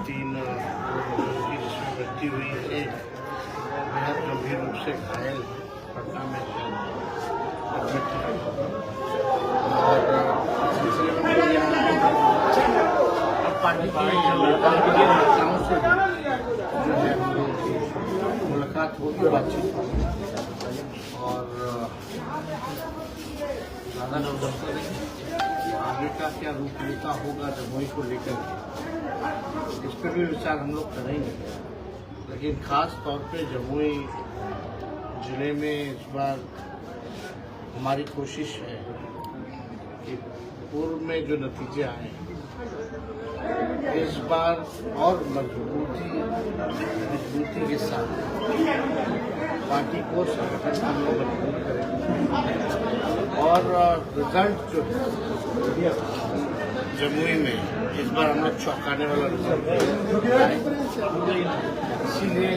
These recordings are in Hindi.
3 लोगों की जिसमें मृत्यु हुई, एक बेहद गंभीर रूप से घायल पटना में एडमिट है। और सिलसिले में पार्टी के नेताओं से जो है हम लोगों की मुलाकात होगी, बातचीत होगी और ज़्यादा नवदर करेंगे। आगे का क्या रूपरेखा होगा जमुई को लेकर, इस पर भी विचार हम लोग करेंगे। लेकिन खास तौर पे जमुई जिले में इस बार हमारी कोशिश है कि पूर्व में जो नतीजे आए इस बार और मजबूती के साथ पार्टी को संगठन हम लोग मजबूत करेंगे और रिजल्ट जो है जमुई में इस बार हम लोग चौंकाने वाला रिजल्ट इसीलिए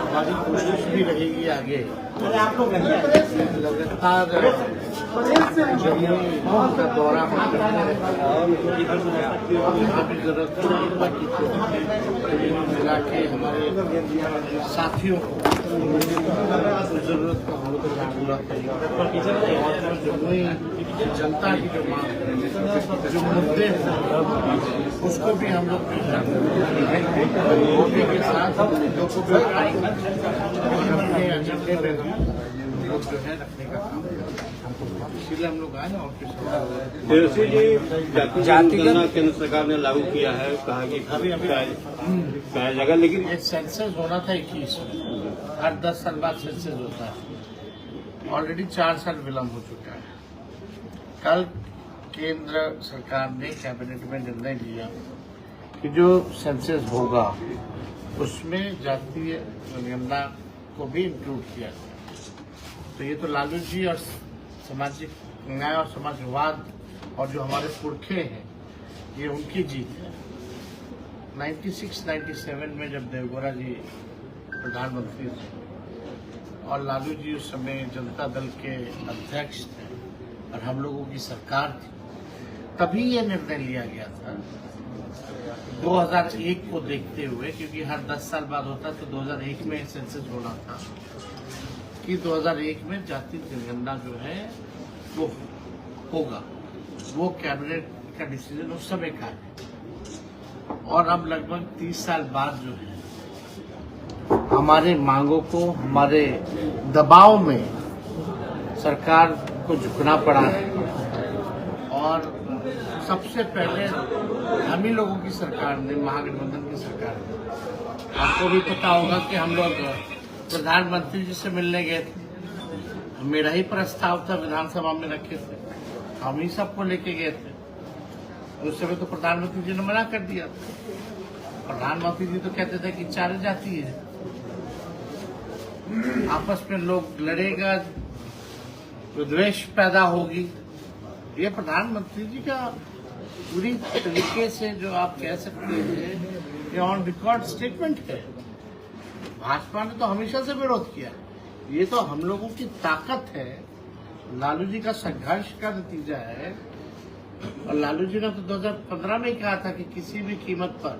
हमारी कोशिश भी रहेगी आगे लगातार जमुई का दौरा हम करते रहेंगे। यहाँ भी जरूरत होगी पार्टी को मिला के हमारे साथियों को जरूरत को हम लोग पूरा करेंगे और जमुई जनता की जो मांग जो मुद्दे उसको भी हम लोग मोदी के साथ मुद्दों को भी उठाएंगे और अपने एजेंडे में हम लोग जो है रखने का काम इसीलिए हम लोग आए और तेजस्वी जी जातिगणना केंद्र सरकार ने लागू किया है, कहा कि कई जगह, लेकिन एक सेंसस होना था 21 में, हर 10 साल बाद सेंसस होता है। ऑलरेडी 4 साल विलम्ब हो चुका है। कल केंद्र सरकार ने कैबिनेट में निर्णय लिया कि जो सेंसस होगा उसमें जातीय जनगणना को भी इंक्लूड किया जाए। तो ये तो लालू जी और सामाजिक न्याय और समाजवाद और जो हमारे पुरखे हैं ये उनकी जीत है। 96-97 में जब देवगौड़ा जी प्रधानमंत्री थे और लालू जी उस समय जनता दल के अध्यक्ष थे और हम लोगों की सरकार थी, तभी ये निर्णय लिया गया था 2001 को देखते हुए, क्योंकि हर 10 साल बाद होता तो 2001 में सेंसस होना था कि 2001 में जातीय जनगणना जो है वो होगा। वो कैबिनेट का डिसीजन उस समय का है और अब लगभग 30 साल बाद जो है हमारे मांगों को हमारे दबाव में सरकार को झुकना पड़ा है और सबसे पहले हम ही लोगों की सरकार ने, महागठबंधन की सरकार ने, आपको भी पता होगा कि हम लोग प्रधानमंत्री जी से मिलने गए थे। मेरा ही प्रस्ताव था, विधानसभा में रखे थे, हम ही सबको लेके गए थे। उस समय तो प्रधानमंत्री जी ने मना कर दिया था। प्रधानमंत्री जी तो कहते थे कि 4 जाति है, आपस में लोग लड़ेगा, विद्वेष पैदा होगी। ये प्रधानमंत्री जी का पूरी तरीके से जो आप कह सकते हैं ये ऑन रिकॉर्ड स्टेटमेंट है। भाजपा ने तो हमेशा से विरोध किया, ये तो हम लोगों की ताकत है, लालू जी का संघर्ष का नतीजा है। और लालू जी ने तो 2015 में ही कहा था कि किसी भी कीमत पर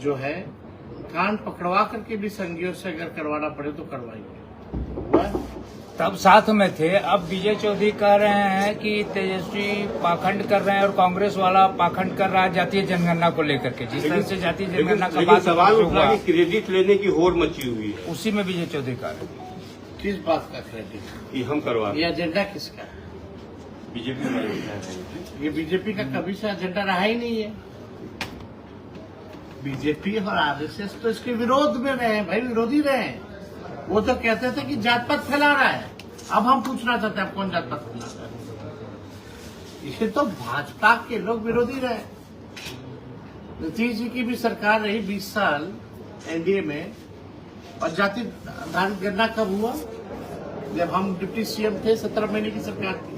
जो है कान पकड़वा करके भी संघियों से अगर करवाना पड़े तो करवाएंगे। तब साथ में थे। अब विजय चौधरी कह रहे हैं कि तेजस्वी पाखंड कर रहे हैं और कांग्रेस वाला पाखंड कर रहा है जातीय जनगणना को लेकर के। जिस तरह से जातीय जनगणना का बात सवाल उठा कि क्रेडिट लेने की होड़ मची हुई है, उसी में विजय चौधरी कह रहे हैं। किस बात का क्रेडिट कि हम करवा, ये एजेंडा किसका है? बीजेपी ये बीजेपी का कभी से एजेंडा रहा ही नहीं है। बीजेपी और आरएसएस तो इसके विरोध में रहे भाई, विरोधी रहे। वो तो कहते थे कि जात पात फैला रहा है। अब हम पूछना चाहते हैं, आप कौन जात पात फैला रहा है? ये तो भाजपा के लोग विरोधी रहे। नीतीश जी की भी सरकार रही 20 साल एनडीए में, और जाति आधारित गणना कब हुआ? जब हम डिप्टी सीएम थे, 17 महीने की सरकार थी।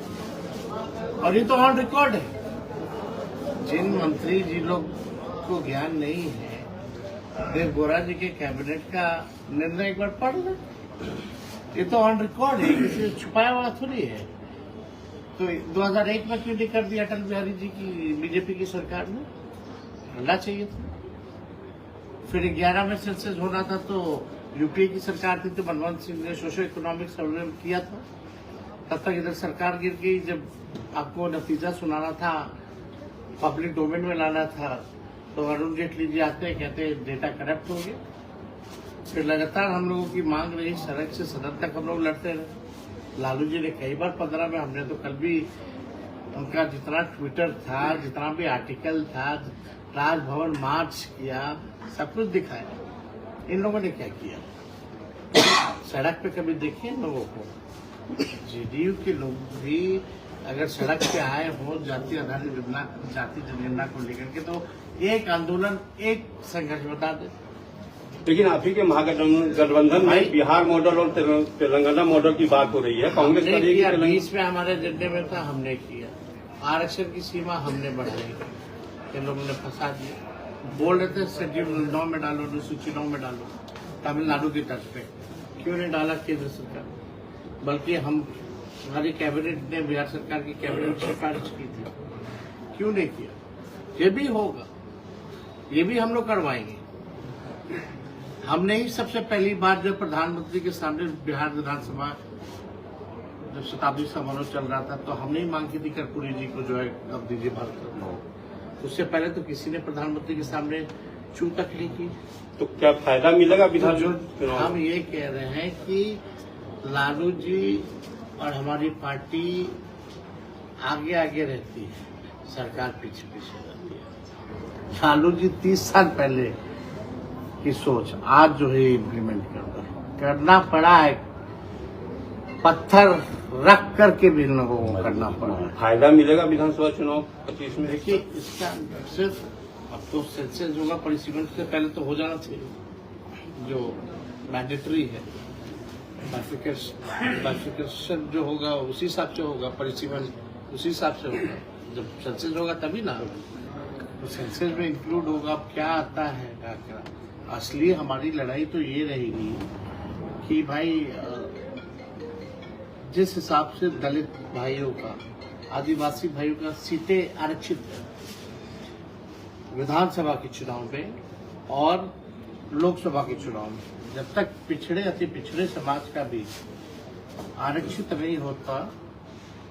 और ये तो ऑन रिकॉर्ड है। जिन मंत्री जी लोग को ज्ञान नहीं है, देवगौड़ा जी के कैबिनेट का निर्णय एक बार पढ़ लो, ये तो ऑन रिकॉर्ड है, किसी छुपाया हुआ थोड़ी है। तो 2001 में क्यों नहीं कर दिया अटल बिहारी जी की बीजेपी की सरकार ने? करना चाहिए था। फिर 11 में सेंसस होना था तो यूपीए की सरकार थी तो मनमोहन सिंह ने सोशो इकोनॉमिक सर्वे किया था। तब तक इधर सरकार गिर गई। जब आपको नतीजा सुनाना था, पब्लिक डोमेन में लाना था, तो अरुण जेटली जी आते हैं, कहते हैं डेटा करप्ट हो गया। फिर लगातार हम लोगों की मांग रही, सड़क से सदन तक हम लोग लड़ते रहे। लालू जी ने कई बार 15 में, हमने तो कल भी उनका जितना ट्विटर था, जितना भी आर्टिकल था, राजभवन मार्च किया, सब कुछ दिखाया। इन लोगों ने क्या किया? सड़क पे कभी देखे लोगों को? जेडीयू के लोग भी अगर सड़क पे आए हो जाति आधारित जाति जनगणना को लेकर के, तो एक आंदोलन, एक संघर्ष बता दे। लेकिन आप ही के महागठबंधन में बिहार मॉडल और तेलंगाना मॉडल की बात हो रही है। कांग्रेस ने किया, बीच में हमारे एजेंडे में था, हमने किया। आरक्षण की सीमा हमने बढ़ाई, इन लोगों ने फंसा दिया। बोल रहे थे शेड्यूल 9 में डालो, अनुसूची 9 में डालो, तमिलनाडु की तर्ज पे। क्यों नहीं डाला केंद्र सरकार? बल्कि हमारी कैबिनेट ने, बिहार सरकार की कैबिनेट सिफारिश की थी, क्यों नहीं किया? ये भी होगा, ये भी हम लोग करवाएंगे। हमने ही सबसे पहली बार जब प्रधानमंत्री के सामने बिहार विधानसभा जब शताब्दी समारोह चल रहा था, तो हमने ही मांग की थी कर्पूरी जी को जो है अब दीजिए भारत रत्न। उससे पहले तो किसी ने प्रधानमंत्री के सामने चू तक नहीं की। तो क्या फायदा मिलेगा विधान? जो हम ये कह रहे हैं कि लालू जी और हमारी पार्टी आगे आगे रहती है, सरकार पीछे पीछे रहती है। लालू जी 30 साल पहले की सोच आज जो है इम्प्लीमेंट करना पड़ा है। पत्थर रख करके भी लोगों को करना पड़ा है। फायदा मिलेगा विधानसभा चुनाव 25 में? देखिए, इसका सिर्फ अब तो सेंसस होगा, परिसीमन से पहले तो हो जाना चाहिए, जो मैंडेटरी है। बाइफिकेशन जो होगा उसी हिसाब से होगा, परिसीमन उसी हिसाब से होगा। जब सेंसस होगा तभी ना, तो सेंसस में इंक्लूड होगा। अब क्या आता है क्या? असली हमारी लड़ाई तो ये रहेगी कि भाई जिस हिसाब से दलित भाइयों का, आदिवासी भाइयों का सीटें आरक्षित है विधानसभा के चुनाव में और लोकसभा के चुनाव में, जब तक पिछड़े अति पिछड़े समाज का भी आरक्षित नहीं होता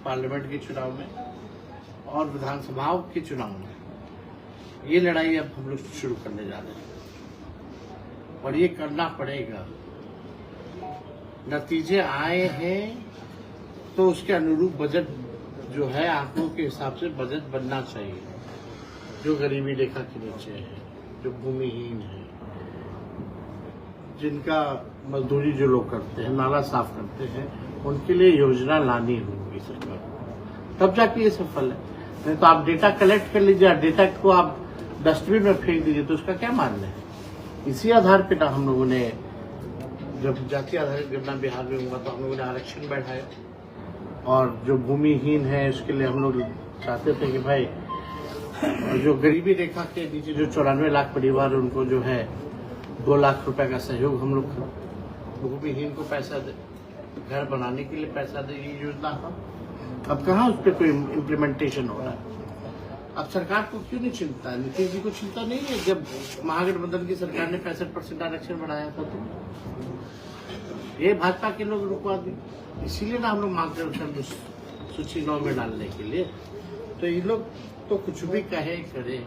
पार्लियामेंट के चुनाव में और विधानसभाओं के चुनाव में, ये लड़ाई अब हम लोग शुरू करने जा रहे हैं और ये करना पड़ेगा। नतीजे आए हैं तो उसके अनुरूप बजट जो है, आंकड़ों के हिसाब से बजट बनना चाहिए। जो गरीबी रेखा के नीचे है, जो भूमिहीन है, जिनका मजदूरी जो लोग करते हैं, नाला साफ करते हैं, उनके लिए योजना लानी होगी सरकार, तब जाके ये सफल है। नहीं तो आप डेटा कलेक्ट कर लीजिए, डेटा को आप डस्टबिन में फेंक दीजिए, तो उसका क्या मानना है? इसी आधार पर ना हम लोगों ने, जब जाति आधारित गणना बिहार में हुआ तो हम लोगों ने आरक्षण बढ़ाया और जो भूमिहीन है उसके लिए हम लोग चाहते थे कि भाई जो गरीबी रेखा के नीचे जो 94 लाख परिवार, उनको जो है 2 लाख रुपए का सहयोग हम लोग करें। भूमिहीन को पैसा दे, घर बनाने के लिए पैसा दे, ये योजना था। अब कहाँ उस पर कोई इम्प्लीमेंटेशन हो रहा है? अब सरकार को क्यों नहीं चिंता है? नीतीश जी को चिंता नहीं है? जब महागठबंधन की सरकार ने 65% आरक्षण बढ़ाया था तो ये भाजपा के लोग रुकवा दिए। इसीलिए ना हम लोग मांगते हैं सूची 9 में डालने के लिए। तो ये लोग तो कुछ भी कहे करे,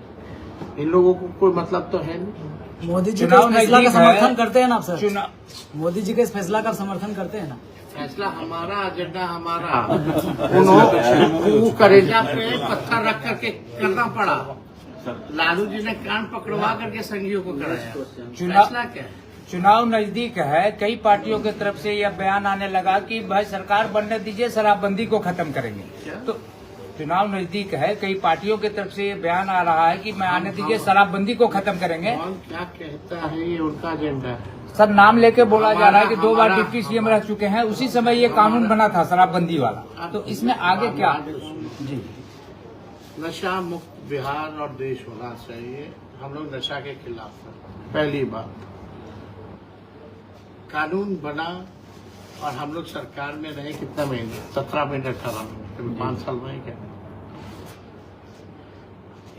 इन लोगों को कोई मतलब तो है नहीं। मोदी जी के फैसला का समर्थन करते हैं ना आप सर? मोदी जी के इस फैसला का समर्थन करते हैं ना? फैसला हमारा, एजेंडा हमारा। उन्होंने करेजा पे पत्थर रख करके करना पड़ा। लालू जी ने कान पकड़वा करके संघियों को कराया। फैसला क्या है? चुनाव नजदीक है, कई पार्टियों की तरफ से यह बयान आने लगा कि भाई सरकार बनने दीजिए, शराबबंदी को खत्म करेंगे। तो चुनाव नजदीक है, कई पार्टियों की तरफ से ये बयान आ रहा है कि मैं आने दीजिए, शराबबंदी को खत्म करेंगे। कौन क्या कहता है, ये उनका एजेंडा है। सर, नाम लेके बोला जा रहा है कि 2 बार डिप्टी सीएम रह चुके हैं, उसी समय ये कानून बना था शराबबंदी वाला। तो इसमें आगे क्या? जी, नशा मुक्त बिहार और देश होना चाहिए। हम लोग नशा के खिलाफ हैं। पहली बात, कानून बना और हम लोग सरकार में रहे कितना महीने? 17 महीने, 18 महीने, कभी 5 साल में क्या?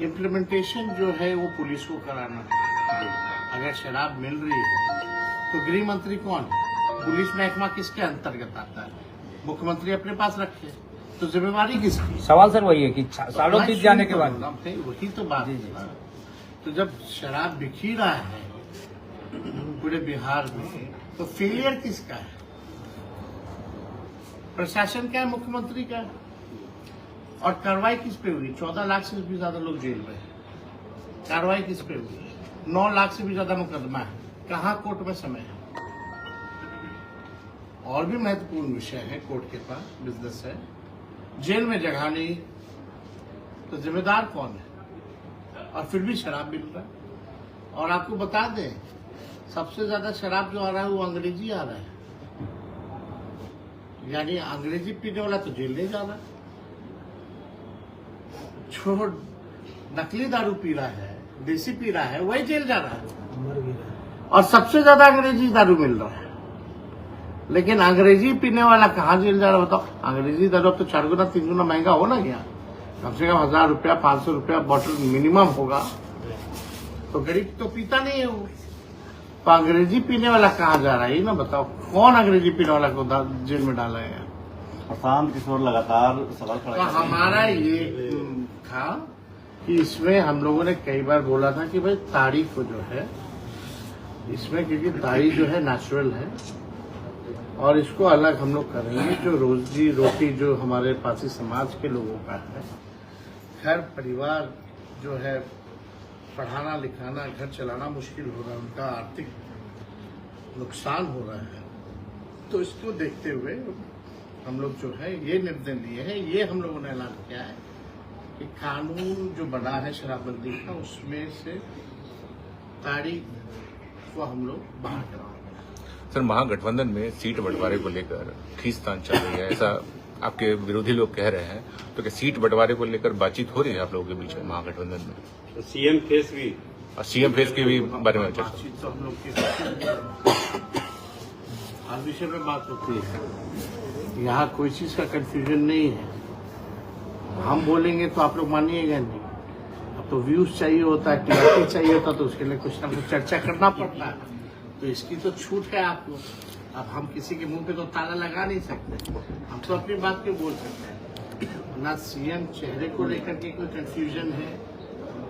इम्प्लीमेंटेशन जो है वो पुलिस को कराना है। अगर शराब मिल रही है तो गृह मंत्री कौन है? पुलिस महकमा किसके अंतर्गत आता है? मुख्यमंत्री अपने पास रखे, तो जिम्मेवारी किसकी? सवाल सर वही है कि सालों बीत जाने के बाद वही तो बात है। तो जब शराब बिखी रहा है पूरे बिहार में, तो फेलियर किसका है? प्रशासन का है, मुख्यमंत्री का है। और कार्रवाई किस पे हुई? 14 लाख से भी ज्यादा लोग जेल में हैं। कार्रवाई किस पे हुई? 9 लाख से भी ज्यादा मुकदमा है। कहाँ कोर्ट में समय है? और भी महत्वपूर्ण विषय है कोर्ट के पास, बिजनेस है, जेल में जगह नहीं, तो जिम्मेदार कौन है? और फिर भी शराब मिल रहा है। और आपको बता दें, सबसे ज्यादा शराब जो आ रहा है वो अंग्रेजी आ रहा है, यानी अंग्रेजी पीने वाला तो जेल नहीं जा रहा, जो नकली दारू पी रहा है, देसी पी रहा है, वही जेल जा रहा है। और सबसे ज्यादा अंग्रेजी दारू मिल रहा है, लेकिन अंग्रेजी पीने वाला कहाँ जेल जा रहा है बताओ? अंग्रेजी दारू अब तो 4 गुना 3 गुना महंगा हो ना गया, कम से कम 1000 रुपया 500 रुपया बॉटल मिनिमम होगा, तो गरीब तो पीता नहीं है वो। तो अंग्रेजी पीने वाला कहाँ जा रहा है ये ना बताओ? कौन अंग्रेजी पीने वाला को जेल में डाला है? प्रशांत किशोर लगातार सवाल खड़ा तो हमारा ये था कि इसमें हम लोगों ने कई बार बोला था कि भाई ताड़ी को जो है इसमें, क्योंकि ताड़ी जो है नेचुरल है और इसको अलग हम लोग करेंगे। जो रोजी रोटी जो हमारे पासी समाज के लोगों का है, घर परिवार जो है, पढ़ाना लिखाना घर चलाना मुश्किल हो रहा है, उनका आर्थिक नुकसान हो रहा है, तो इसको देखते हुए हम लोग जो है ये निर्णय लिए हैं। ये हम लोगों ने ऐलान किया है कि कानून जो बना है शराबबंदी का, उसमें से ताड़ी को हम लोग बाहर कराएंगे। सर, महागठबंधन में सीट बंटवारे को लेकर खींचतान चल रही है, ऐसा आपके विरोधी लोग कह रहे हैं, तो क्या सीट बंटवारे को लेकर बातचीत हो रही है आप लोगों के बीच में महागठबंधन में? सीएम फेस भी, और सीएम फेस के भी बारे में चर्चा? बातचीत तो हम लोग की हर विषय में बात होती है, यहाँ कोई चीज का कंफ्यूजन नहीं है। हम बोलेंगे तो आप लोग मानिएगा नहीं, अब तो व्यूज चाहिए होता है, टीआरपी चाहिए होता, तो उसके लिए कुछ ना कुछ चर्चा करना पड़ता है, तो इसकी तो छूट है आपको। अब हम किसी के मुंह पे तो ताला लगा नहीं सकते, हम तो अपनी बात क्यों बोल सकते हैं? ना सीएम चेहरे को लेकर के कोई कंफ्यूजन है,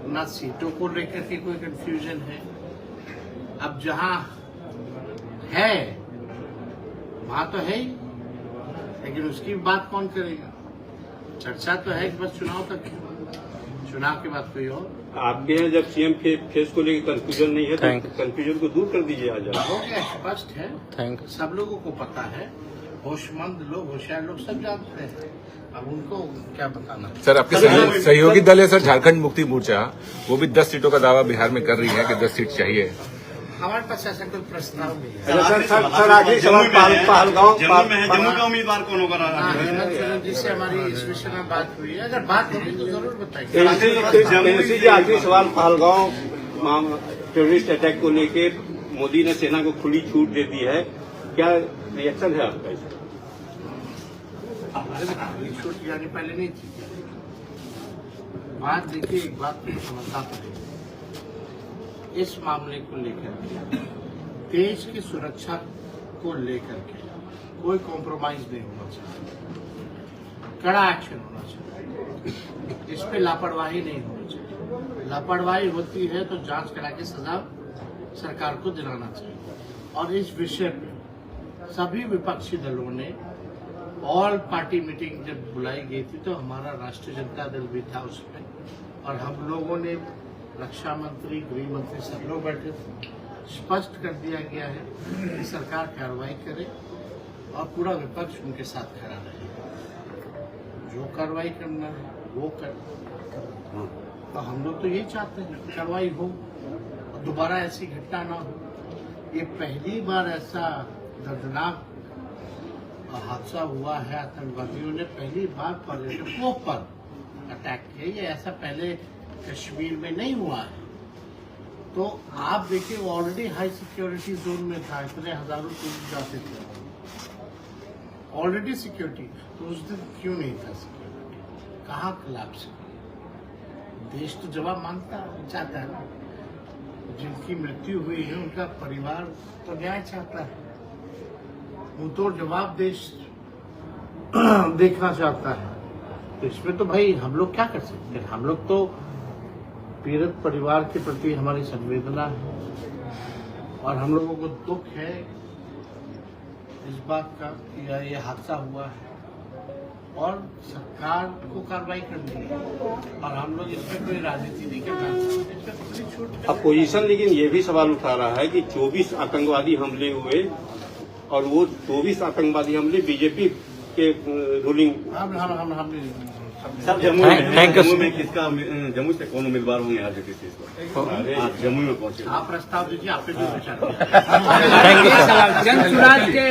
ना सीटों को लेकर के कोई कंफ्यूजन है। अब जहां है वहां तो है ही, लेकिन उसकी बात कौन करेगा? चर्चा तो है कि बस चुनाव तक, चुनाव के बाद कोई और। आपके यहाँ जब सीएम फेस को लेकर कंफ्यूजन नहीं है तो कंफ्यूजन को दूर कर दीजिए आज। हो गया, स्पष्ट है, सब लोगों को पता है, होशमंद लोग, होशियार लोग सब जानते हैं, अब उनको क्या बताना। सर, आपके सहयोगी दल है सर झारखंड मुक्ति मोर्चा, वो भी 10 सीटों का दावा बिहार में कर रही है कि 10 सीट चाहिए। हमारे पास ऐसा कोई प्रस्ताव नहीं है। सर आखिरी सवाल, पहलगांव जम्मू का उम्मीदवार कौन होगा? हेमंत सोरेन जी से हमारी इस विषय में बात हुई है, अगर बात होगी तो जरूर बताइए। आखिरी सवाल, पहलगांव टेररिस्ट अटैक को लेके मोदी ने सेना को खुली छूट दे दी है, क्या रिएक्शन है आपका इसका? छूट जाने पहले नहीं थी बात। देखिए, एक बात तो समझना पड़ेगा, इस मामले को लेकर देश की सुरक्षा को लेकर के कोई कॉम्प्रोमाइज नहीं होना चाहिए, कड़ा एक्शन होना चाहिए, इस पे लापरवाही नहीं होनी चाहिए। लापरवाही होती है तो जांच करा के सजा सरकार को दिलाना चाहिए। और इस विषय पे सभी विपक्षी दलों ने ऑल पार्टी मीटिंग जब बुलाई गई थी तो हमारा राष्ट्रीय जनता दल भी था उसमें, और हम लोगों ने रक्षा मंत्री, गृह मंत्री सब लोग बैठे थे, स्पष्ट कर दिया गया है कि सरकार कार्रवाई करे और पूरा विपक्ष उनके साथ खड़ा रहे, जो कार्रवाई करना है वो कर। तो हम लोग तो यही चाहते हैं कि कार्रवाई हो और दोबारा ऐसी घटना ना हो। ये पहली बार ऐसा दर्दनाक हादसा हुआ है, आतंकवादियों ने पहली बार पर्यटकों पर अटैक किया, ये ऐसा पहले कश्मीर में नहीं हुआ है। तो आप देखिए, वो ऑलरेडी हाई सिक्योरिटी जोन में था, इतने हजारों लोग जाते थे, ऑलरेडी सिक्योरिटी। तो उस दिन क्यों नहीं था सिक्योरिटी? कहाँ कोलैप्स? देश तो जवाब मांगता चाहता है ना। जिनकी मृत्यु हुई है उनका परिवार तो न्याय चाहता है, वो तो जवाब देश देखना चाहता है। तो इसमें तो भाई हम लोग क्या कर सकते हैं? हम लोग तो पीड़ित परिवार के प्रति हमारी संवेदना है और हम लोगों को दुख है इस बात का कि ये हादसा हुआ है और सरकार को कार्रवाई करनी है और हम लोग इसमें कोई राजनीति नहीं करना चाहते। इसमें खुली छूट है। अपोजिशन लेकिन ये भी सवाल उठा रहा है कि 24 आतंकवादी हमले हुए और वो 24 आतंकवादी हमले बीजेपी के रूलिंग। हम सर जम्मू में किसका जम्मू से कौन उम्मीदवार होंगे आज किसी को? आज जम्मू में पहुंचे आप प्रस्ताव दीजिए, आपने जो विचार किया। जनसुराज के